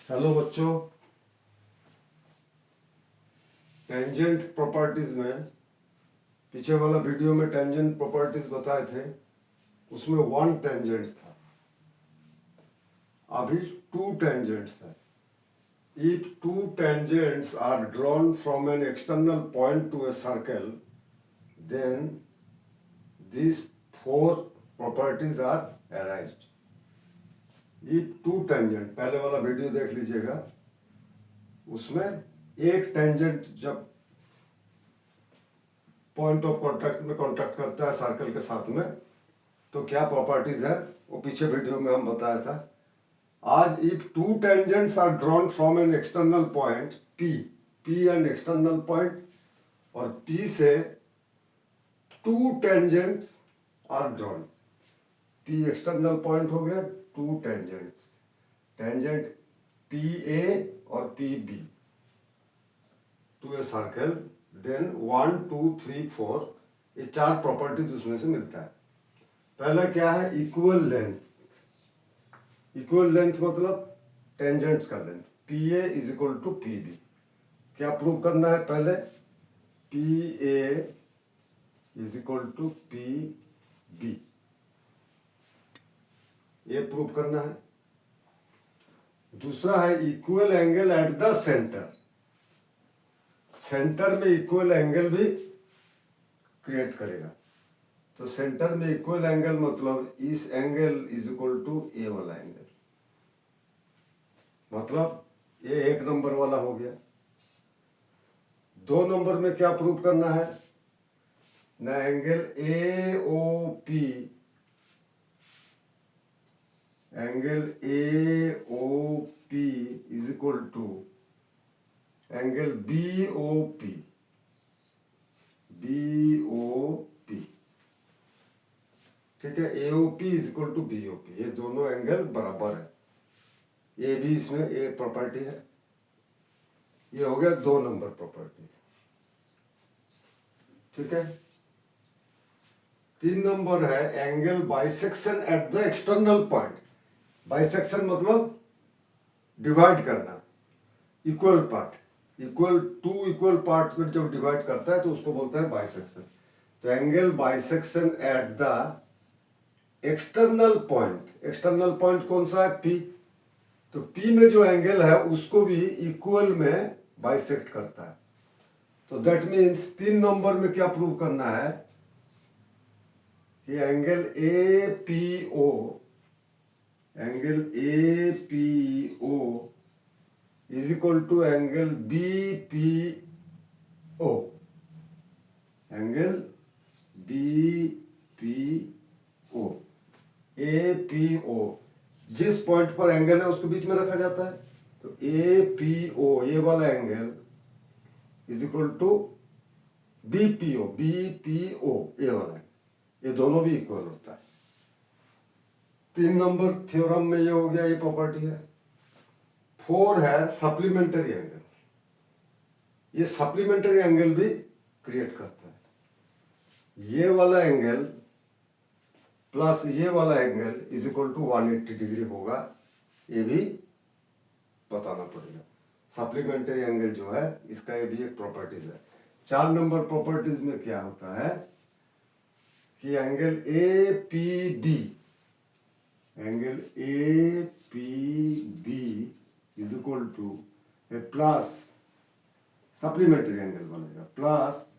Hello बच्चों, tangent properties में पीछे वाला वीडियो में टेंजेंट प्रॉपर्टीज बताए थे, उसमें वन टेंजेंट्स था, अभी टू टेंजेंट्स है। If two tangents are drawn from an external point to a circle, then these four properties are arised. If two tangent, पहले वाला वीडियो देख लीजिएगा, उसमें एक टेंजेंट जब पॉइंट ऑफ कांटेक्ट में कांटेक्ट करता है सर्कल के साथ में, तो क्या प्रॉपर्टीज है वो पीछे वीडियो में हम बताया था। आज if two tangents are drawn from an external point P and external point, और पी से two tangents are drawn, P external point हो गया, two tangents, tangent P A और P B to a circle, then 1 2 3 4, ये चार properties उसमें से मिलता है। पहला क्या है? Equal length. इक्वल लेंथ मतलब टेंजेंट्स का length, P A is equal to P B. क्या प्रूव करना है? पहले P A is equal to P B, ये प्रूव करना है। दूसरा है equal angle at the centre, centre में इक्वल एंगल भी क्रिएट करेगा। तो सेंटर में इक्वल एंगल मतलब इस angle is equal to A वाला एंगल, मतलब ये एक नंबर वाला हो गया। दो नंबर में क्या प्रूव करना है? ना angle A O P, angle A O P is equal to angle B O P, B O P, ठीक है। A O P is equal to B O P, ये दोनों एंगल बराबर है, ये भी इसमें एक प्रॉपर्टी है। ये हो गया दो नंबर प्रॉपर्टी, ठीक है। तीन नंबर है angle bisection at the external point. Bisection मतलब डिवाइड करना, equal part, equal to equal part में जब डिवाइड करता है तो उसको बोलते हैं बाइसेक्शन। तो angle bisection at the external point, external point कौन सा है? पी। तो पी में जो एंगल है उसको भी इक्वल में बाइसेक्ट करता है। तो दैट मीन्स तीन नंबर में क्या प्रूव करना है कि angle A P O, angle A P O is equal to angle B P O, angle B P O, A P O, जिस पॉइंट पर एंगल है उसको बीच में रखा जाता है। तो ए पी ओ, ये वाला angle is equal to B P O, B P O, ये वाला, ये दोनों भी इक्वल होता है। तीन नंबर थ्योरम में ये हो गया, ये प्रॉपर्टी है। फोर है सप्लीमेंट्री एंगल, ये सप्लीमेंट्री एंगल भी क्रिएट करता है। ये वाला एंगल प्लस ये वाला angle is equal to 180 degree होगा, ये भी बताना पड़ेगा। सप्लीमेंट्री एंगल जो है इसका ये भी एक प्रॉपर्टीज है। चार नंबर प्रॉपर्टीज में क्या होता है कि angle A P B, angle A P B is equal to A plus supplementary angle बनेगा, प्लस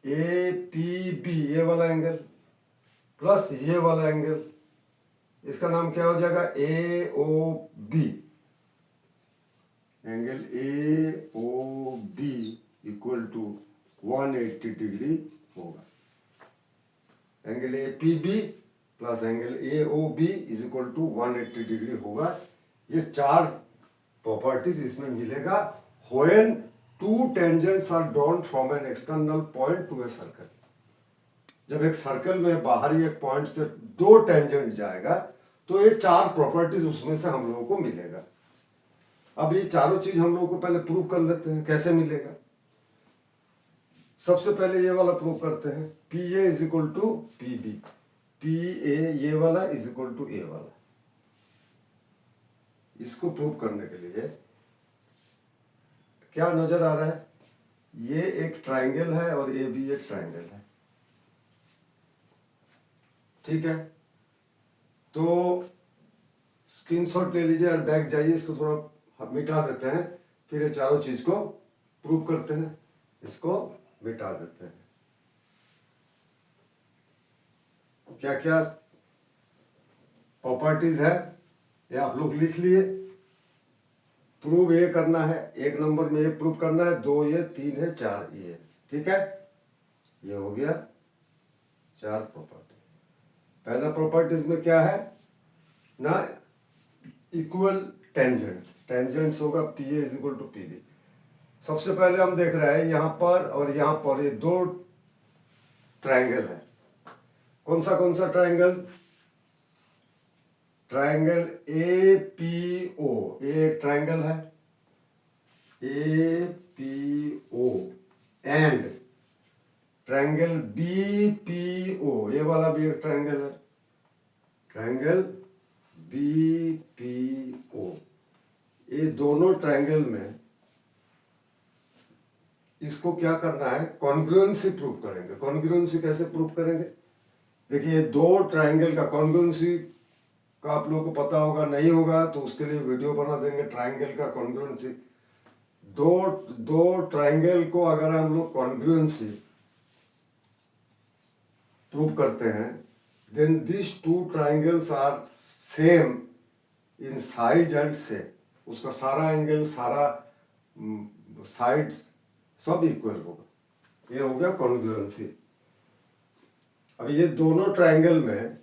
ए पी बी, ये वाला एंगल प्लस ये वाला एंगल, इसका नाम क्या हो जाएगा? A O B, angle A O B equal to 180 degree होगा। Angle A P B plus angle A O B is equal to 180 degree होगा। ये चार प्रॉपर्टीज इसमें मिलेगा when two tangents are drawn from an external point to a circle. जब एक circle में बाहरी एक पॉइंट से दो टेंजेंट जाएगा तो ये चार प्रॉपर्टीज उसमें से हम लोगों को मिलेगा। अब ये चारों चीज हम लोगों को पहले प्रूव कर लेते हैं, कैसे मिलेगा। सबसे पहले ये वाला प्रूव करते हैं, P A is equal to P B, P A ये वाला इज इक्वल टू ए वाला। इसको प्रूव करने के लिए क्या नजर आ रहा है, ये एक ट्राइंगल है और ये भी एक ट्राइंगल है, ठीक है। तो स्क्रीनशॉट ले लीजिए और बैक जाइए, इसको थोड़ा मिटा देते हैं, फिर ये चारों चीज को प्रूव करते हैं। इसको मिटा देते हैं। क्या क्या प्रॉपर्टीज है ये आप लोग लिख लिए। प्रूव ये करना है, एक नंबर में ये प्रूव करना है, 2 ये, 3 है, 4 ये, ठीक है। ये हो गया 4 प्रॉपर्टीज। पहला प्रॉपर्टीज में क्या है ना, इक्वल टेंजेंट्स। टेंजेंट्स होगा P A is equal to P B. सबसे पहले हम देख रहे हैं यहाँ पर और यहाँ पर ये 2 ट्राइंगल है। कौन सा triangle, triangle A P O, एक ट्राइंगल है A P O, and triangle B P O, ये वाला भी एक ट्राइंगल है, ट्राइंगल बी पी ओ। ये दोनों ट्राइंगल में इसको क्या करना है, कॉन्ग्रुएंसी प्रूव करेंगे। कॉन्ग्रुएंसी कैसे प्रूव करेंगे, देखिए 2 ट्राइंगल का कॉन्ग्रुएंसी का आप लोगों को पता होगा, नहीं होगा तो उसके लिए वीडियो बना देंगे। ट्राइंगल का कॉन्ग्रुएंसी, दो ट्राइंगल को अगर हम लोग कॉन्ग्रुएंसी प्रूव करते हैं, then this 2 triangles are same in size and shape. उसका सारा एंगल, सारा साइड्स सब इक्वल होगा। ये हो गया कॉन्ग्रुएंसी। अब ये दोनों ट्राइंगल में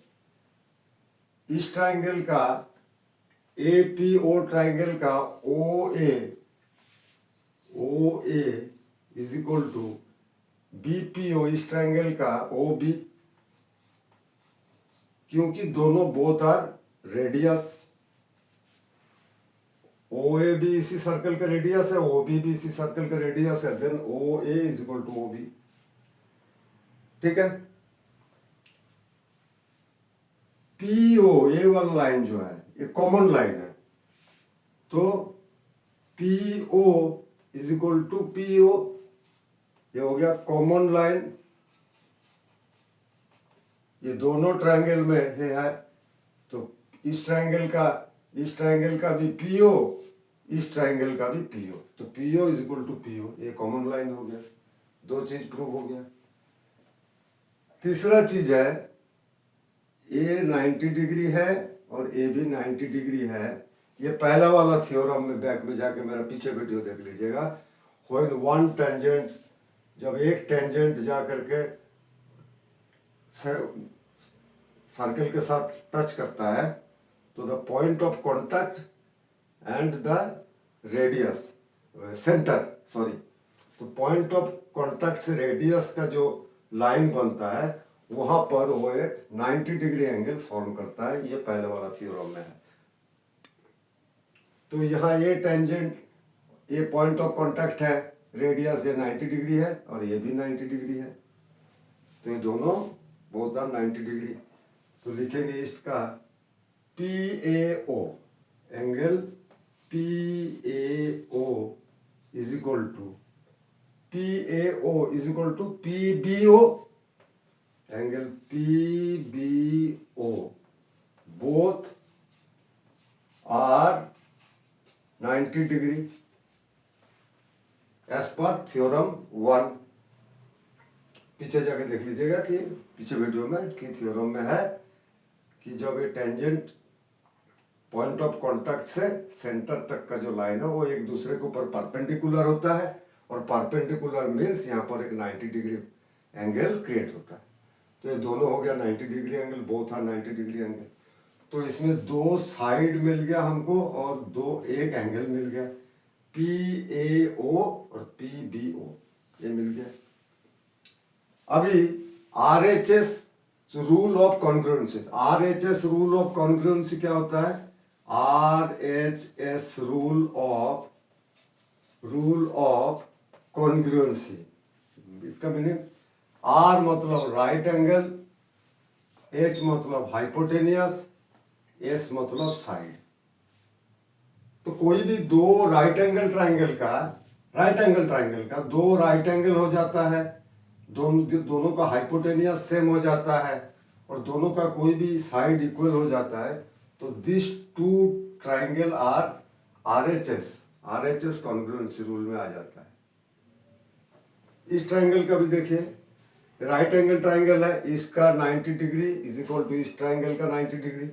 इस ट्राइंगल का ए पी ओ ट्राइंगल का O A is equal to B P O, इस ट्राइंगल का ओ बी, क्योंकि दोनों both are radius. O A भी इसी सर्कल का रेडियस है, ओ बी भी इसी सर्कल का रेडियस है, then O A is equal to O B, ठीक है। पी ओ, ये वाला लाइन जो है ये कॉमन लाइन है, तो P O is equal to P O, ये हो गया कॉमन लाइन। ये दोनों ट्रायंगल में है, तो इस ट्रायंगल का भी पी ओ, इस ट्रायंगल का भी पी ओ, तो P O is equal to P O, ये कॉमन लाइन हो गया। 2 चीज प्रूव हो गया। तीसरा चीज है, ए 90 डिग्री है और ए भी 90 डिग्री है। ये पहला वाला थ्योरम में बैक में जाके मेरा पीछे वीडियो देख लीजिएगा। व्हेन वन टेंजेंट, जब एक टेंजेंट जा करके सर्कल के साथ टच करता है, तो the point of contact and the radius centre, sorry, तो पॉइंट ऑफ कॉन्टैक्ट से रेडियस का जो लाइन बनता है, वहां पर वो एक 90 डिग्री एंगल फॉर्म करता है। ये पहले वाला थ्योरम में है। तो यहाँ ये टेंजेंट, ये पॉइंट ऑफ कांटेक्ट है, रेडियस ये 90 डिग्री है और ये भी 90 डिग्री है, तो ये दोनों बोथ आर 90 डिग्री। तो लिखेंगे इसका P A O, angle P A O is equal to P A O is equal to P B O, angle P B O, both are 90 degree as per theorem 1। पीछे जाके देख लीजिएगा कि पीछे video में कि थ्योरम में है कि जब ये टेंजेंट पॉइंट ऑफ कांटेक्ट से सेंटर तक का जो लाइन है वो एक दूसरे के ऊपर परपेंडिकुलर होता है, और परपेंडिकुलर मीन्स यहाँ पर एक 90 डिग्री एंगल क्रिएट होता है। तो ये दोनों हो गया 90 degree angle, both are 90 degree angle. तो इसमें 2 साइड मिल गया हमको और एक एंगल मिल गया, पी ए ओ और पी बी ओ, ये मिल गया। अभी RHS rule of congruency, RHS rule of congruency क्या होता है, RHS रूल ऑफ कॉन्ग्रुएंसी, इसका मीनिंग R मतलब राइट एंगल, H मतलब हाइपोटेनियस, S मतलब साइड। तो कोई भी दो राइट एंगल ट्राइंगल का दो राइट एंगल हो जाता है, दोनों का हाइपोटेनियस सेम हो जाता है और दोनों का कोई भी साइड इक्वल हो जाता है, तो this two triangle are RHS congruency rule में आ जाता है। इस ट्राइंगल का भी देखिए, राइट एंगल ट्राइंगल है, इसका 90 डिग्री इज इक्वल टू इस ट्राइंगल का 90 डिग्री।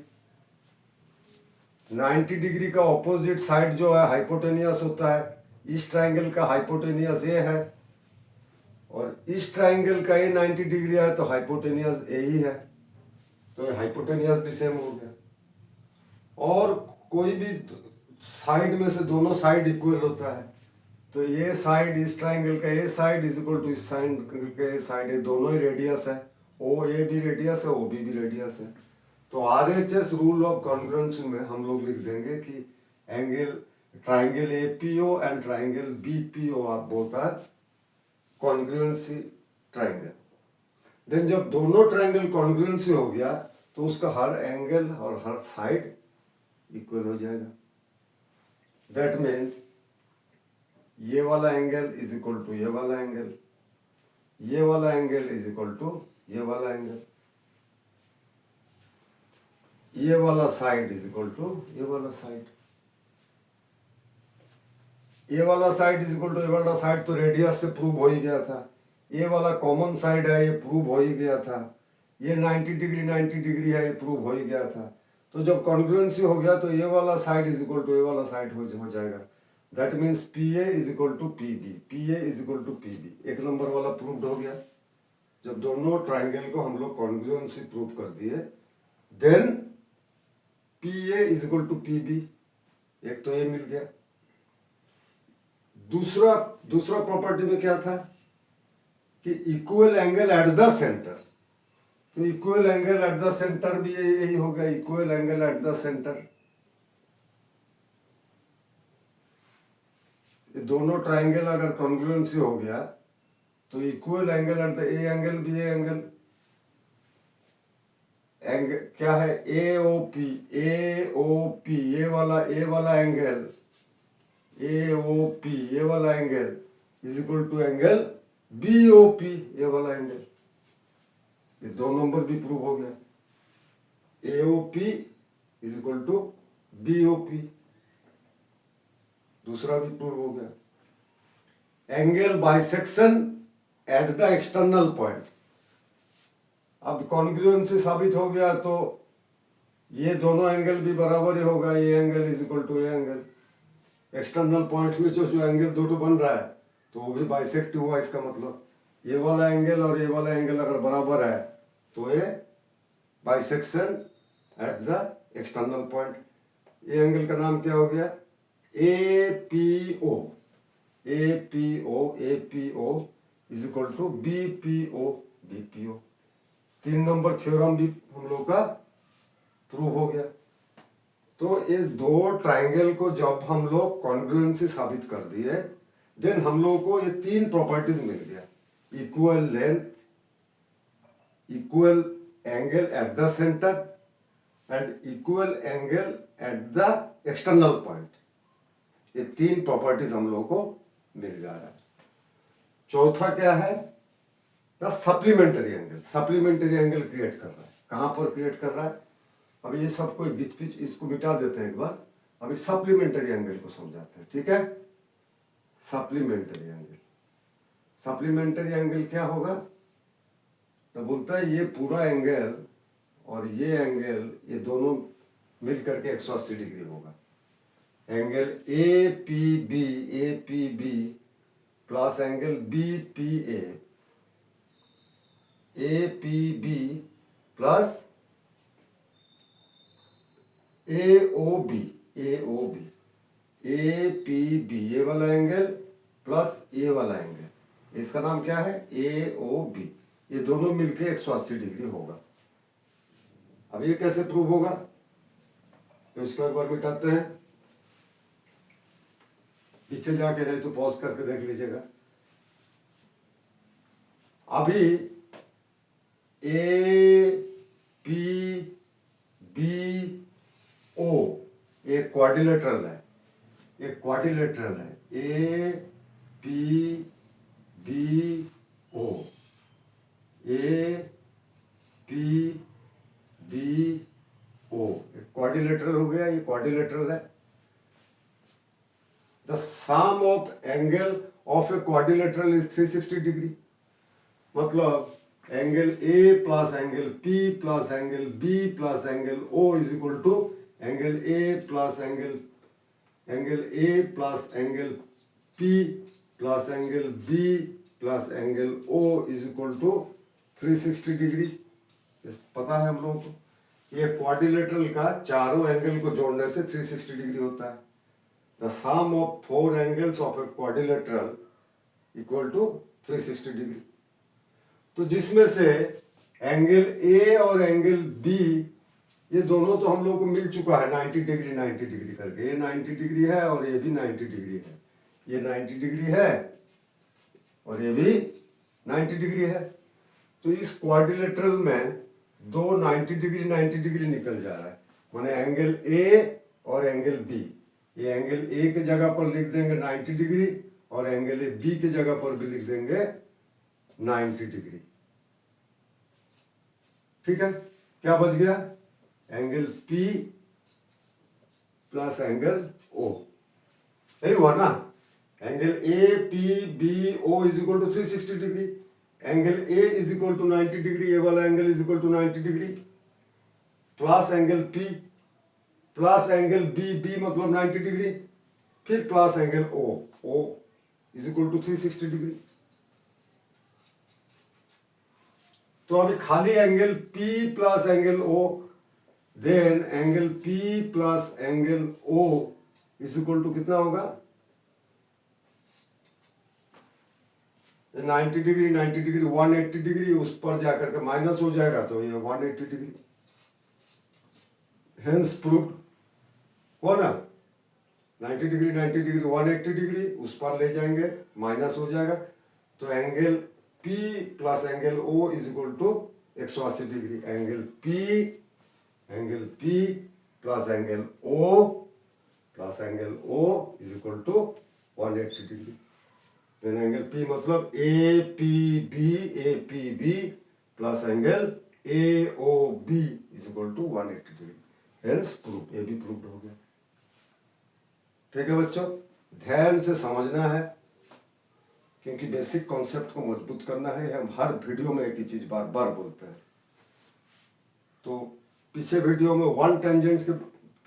90 डिग्री का ऑपोजिट साइड जो है हाइपोटेनियस होता है, इस ट्राइंगल का हाइपोटेनियस ये है और इस ट्राइंगल का ये 90 डिग्री है, तो हाइपोटेनियस ए ही है, तो हाइपोटेनियस भी सेम हो गया। और कोई भी साइड में से दोनों साइड इक्वल होता है, तो ये साइड इस ट्राइंगल का ये साइड इज इक्वल टू इस साइड का ये साइड, ये दोनों ही रेडियस है, ओ ए भी रेडियस है, ओ बी भी रेडियस है। तो आरएचएस रूल ऑफ कॉन्ग्रुएंसी में हम लोग लिख देंगे कि angle triangle APO and triangle BPO are both are congruency triangle. Then जब दोनों ट्राइंगल कॉन्ग्रुएंसी हो गया तो उसका हर एंगल और हर साइड इक्वल हो जाएगा। दैट मीन्स ये वाला एंगल इज इक्वल टू ये वाला एंगल, ये वाला एंगल इज इक्वल टू ये वाला एंगल, ये वाला साइड इज इक्वल टू ये वाला साइड, ये वाला साइड इज इक्वल टू ये वाला साइड, तो रेडियस से प्रूव हो ही गया था। ये वाला कॉमन साइड है, ये प्रूव हो ही गया था। ये 90 डिग्री है, ये प्रूव हो ही गया था। तो जब कॉन्ग्रुएंसी हो गया तो ये वाला साइड इज इक्वल टू ये वाला साइड हो जाएगा। That means P A is equal to P B, P A is equal to P B. एक नंबर वाला प्रूव्ड हो गया। जब दोनों ट्राइंगल को हम लोग कॉन्ग्रुएंसी प्रूव कर दिए, then P A is equal to P B, एक तो ये मिल गया। दूसरा प्रॉपर्टी में क्या था कि equal angle at the centre, तो equal angle at the centre भी यही हो गया, equal angle at the centre. दोनों ट्राइंगल अगर कॉन्ग्रुएंसी हो गया तो equal angle at the A angle भी ए एंगल क्या है, ए ओ पी, ये वाला एंगल ए ओ पी, ये वाला angle is equal to angle B O P, ये वाला एंगल। ये दो नंबर भी प्रूव हो गया, A O P is equal to B O P, दूसरा भी प्रूव हो गया। Angle bisection at the external point, अब कॉन्ग्रुएंसी साबित हो गया तो ये दोनों एंगल भी बराबर ही होगा, ये एंगल इज इक्वल टू ये एंगल। एक्सटर्नल पॉइंट में जो एंगल दो बन रहा है तो वो भी बाइसेक्ट हुआ। इसका मतलब ये वाला एंगल और ये वाला एंगल अगर बराबर है तो ये bisection at the external point. ये एंगल का नाम क्या हो गया, A P O, A P O is equal to B P O, B P O. 3 number theorem भी हम लोग का प्रूव हो गया। तो ये दो ट्राइंगल को जब हम लोग कॉन्ग्रुएंसी साबित कर दिए, देन हम लोग को ये 3 प्रॉपर्टीज मिल गया, equal length, equal angle at the centre and equal angle at the external point. ये 3 प्रॉपर्टीज हम लोग को मिल जा रहा है। चौथा क्या है, supplementary angle. Supplementary angle create कर रहा है, कहां पर क्रिएट कर रहा है, अब ये सब कोई गिच पिच इसको मिटा देते हैं एक बार, अभी सप्लीमेंट्री एंगल को समझाते हैं, ठीक है। सप्लीमेंट्री एंगल, सप्लीमेंट्री एंगल क्या होगा, तो बोलता है ये पूरा एंगल और ये एंगल, ये दोनों मिल करके 180 डिग्री होगा। Angle A P B plus angle B P A P B plus A O B, A P B, ये वाला एंगल प्लस ये वाला एंगल, इसका नाम क्या है, ए ओ बी। ये दोनों मिलके 180 डिग्री होगा। अब ये कैसे प्रूव होगा, तो इसको एक बार मिटाते हैं, पीछे जाके, नहीं तो पॉज करके देख लीजिएगा। अभी ए पी बी ओ एक क्वाड्रिलेटरल है, एक क्वाड्रिलेटरल है, A P B O, A P B O, एक क्वाड्रिलेटरल हो गया, ये क्वाड्रिलेटरल है। The sum of angle of a quadrilateral is 360 degree, मतलब angle A plus angle P plus angle B plus angle O is equal to angle A plus angle A plus angle P plus angle B plus angle O is equal to 360 degree. पता है हम लोगों को ये quadrilateral का चारों angle को जोड़ने से 360 डिग्री होता है। The sum of 4 angles of a quadrilateral equal to 360 degree. तो जिसमें से एंगल ए और एंगल बी ये दोनों तो हम लोग को मिल चुका है 90 डिग्री 90 डिग्री करके, ये 90 डिग्री है और ये भी 90 डिग्री है, ये 90 डिग्री है और ये भी 90 डिग्री है। तो इस क्वाड्रिलेटरल में दो 90 डिग्री निकल जा रहा है, माने एंगल ए और एंगल बी। ये एंगल ए के जगह पर लिख देंगे 90 डिग्री और एंगल ए बी के जगह पर भी लिख देंगे 90 डिग्री। ठीक है, क्या बच गया? Angle P plus angle O, यही हुआ ना। Angle A P B O is equal to 360 degree, angle A is equal to 90 degree, ये वाला angle is equal to 90 degree, plus angle P plus angle B मतलब 90 degree, फिर plus angle O is equal to 360 degree. तो अभी खाली angle P plus angle O, then angle P plus angle O is equal to कितना होगा? 90 degree 180 degree, उस पर जाकर के माइनस हो जाएगा तो ये 180 डिग्री। हेंस प्रूव्ड हो ना, 90 डिग्री 180 डिग्री, उस पर ले जाएंगे माइनस हो जाएगा, तो angle P plus angle O is equal to 180 degree. Angle P plus angle O is equal to 180 degree. Then angle P मतलब A P B plus angle AOB is equal to 180 degree. Hence proof, ये भी proof हो गया। ठीक है बच्चों, ध्यान से समझना है क्योंकि बेसिक कॉन्सेप्ट को मजबूत करना है। हम हर वीडियो में एक ही चीज बार बार बोलते हैं। तो पीछे वीडियो में वन टेंजेंट के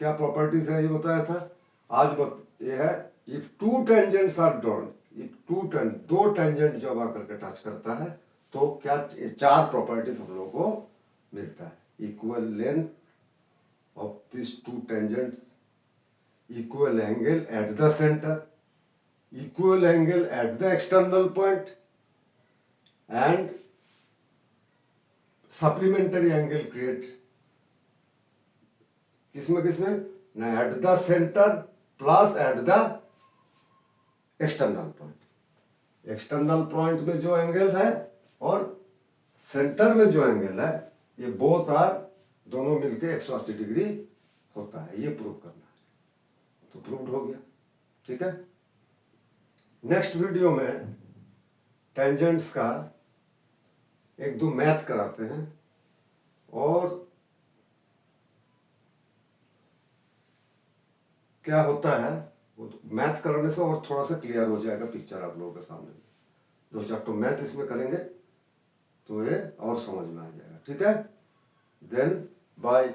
क्या प्रॉपर्टीज है ये बताया था, आज ये है if two tangents are drawn, if दो टेंजेंट जब आकर के टच करता है तो क्या चार प्रॉपर्टीज हम लोगों को मिलता है। Equal length of this to tangents, equal angle at the center, equal angle at the external point and supplementary angle create किसमें ना at the center plus at the external point। External point में जो angle है और centre में जो angle है ये बोथ आर दोनों मिलके 180 डिग्री होता है, ये प्रूव करना है। तो प्रूव्ड हो गया। ठीक है, नेक्स्ट वीडियो में टेंजेंट्स का एक दो मैथ कराते हैं और क्या होता है वो तो मैथ कराने से और थोड़ा सा क्लियर हो जाएगा पिक्चर आप लोगों के सामने। दो चैप्टर मैथ इसमें करेंगे तो ये और समझ में आ जाएगा। ठीक है, देन बाय।